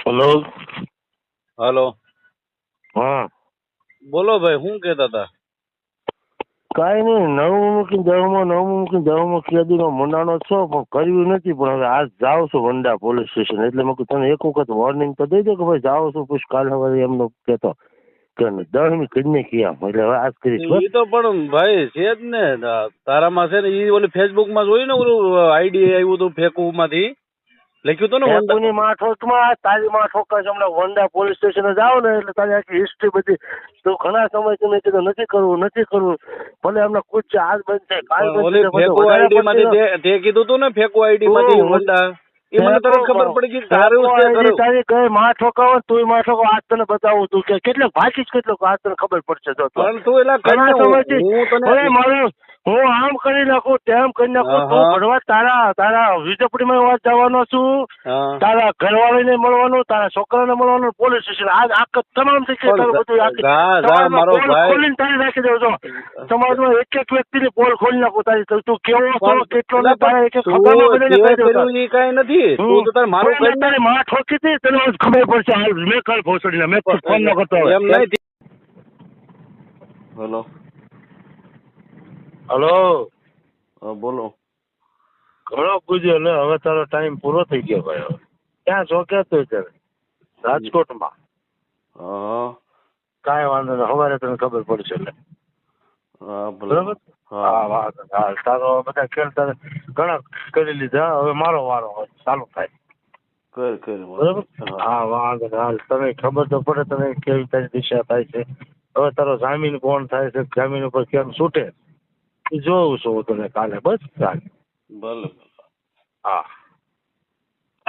Hello. હાલો. હા, બોલો ભાઈ, શું કહેતા હતા? કાંઈ નહીં. નવમું મૂકીને દસમાં, નવમું મૂકીને દસમાં કેદીનો મંડાણો છો, પણ કર્યું નથી. પણ હવે આજ જાઉં છું વંડા પોલીસ સ્ટેશન. એટલે મેં કીધું તને એક વખત વોર્નિંગ તો દઈ દે કે ભાઈ જાઉં છું, પછી કાલે સવારે એમનો કહેતો કે 10મી કરીને ક્યાં. એટલે હવે આજ કરીશ બસ. ઈ તો પણ ભાઈ છે જ ને, તારામાં છે ને. ઈ ઓલી ફેસબુક માં જોયું ને, ઓલું આઈડી આવ્યું હતું ફેકવું માંથી લખ્યું હતું ને ફેંકુની માં ઠોકમાં તારી માં ઠોકા છે. હમણાં વંડા પોલીસ સ્ટેશને જાવ ને એટલે તારી આખી હિસ્ટ્રી બધી તું ઘણા સમયથી મેં કીધું નથી કરવું. ભલે હમણાં કુછ આજ બંધ થાય કાલ બંધ ઓલી થાય, ફેકવું આઈડી માંથી તે કીધું હતું ને, ફેકવું આઈડી માંથી વંડા. એ મને તરત ખબર પડી ગઈ તારું છે કરું. તારી કઈ માં ઠોકાવો તું માં ઠોકાવો. આજ તને બતાવું તું કે કેટલો ભાગીશ કેટલો આજ તને ખબર પડશે. જો પણ તું એલા ઘણા કરીને સમયથી હું તને ભલે મારું હું આમ કરી નાખું તેમ કરી નાખું. તું ભણવા તારા વીજપડીમાં વાત જવાનો છું. હા. તારા ઘરવાળીને મળવાનું, તારા છોકરાને મળવાનું, પોલીસ સ્ટેશન આખા તમામ જગ્યાએ તારું બધું આખી મારો પોલ ભાઈ ખોલીને તારી નાખી દઉં છો. સમાજમાં એક એક વ્યક્તિની પોલ ખોલી નાખું તારી. તું કેવો છો કેટલો ને તારા એક એક ખબર બનીને કહી દઉં. ઈ કઈ નથી. તું તો તાર મારું કરી તારી માં ઠોકી હતી તને આજ ખબર પડશે. હાલ મેં કાલ ભોસડીને મેં ફોન ન કરતો હવે. એમ નહીં. હેલો. હલો. બોલો. ઘણો પૂછ્યો ને હવે તારો ટાઈમ પૂરો થઈ ગયો ભાઈ. હવે ક્યાં છો ક્યાં અત્યારે? રાજકોટમાં. હા. કાંઈ વાંધો નહીં. સવારે તને ખબર પડશે એટલે. હા બરાબર. હા વાંધો નહીં. હાલ તારો બધા ખેલ તારે ઘણા કરી લીધા. હવે મારો વારો ચાલુ થાય. બરાબર. હા વાંધો નહીં. હાલ તને ખબર તો પડે તને કેવી તારી દિશા થાય છે. હવે તારો જામીન કોણ થાય છે, જામીન ઉપર કેમ છૂટે એ જોઉં છું હું તને કાલે. બસ ચાલ. ભલે. હા.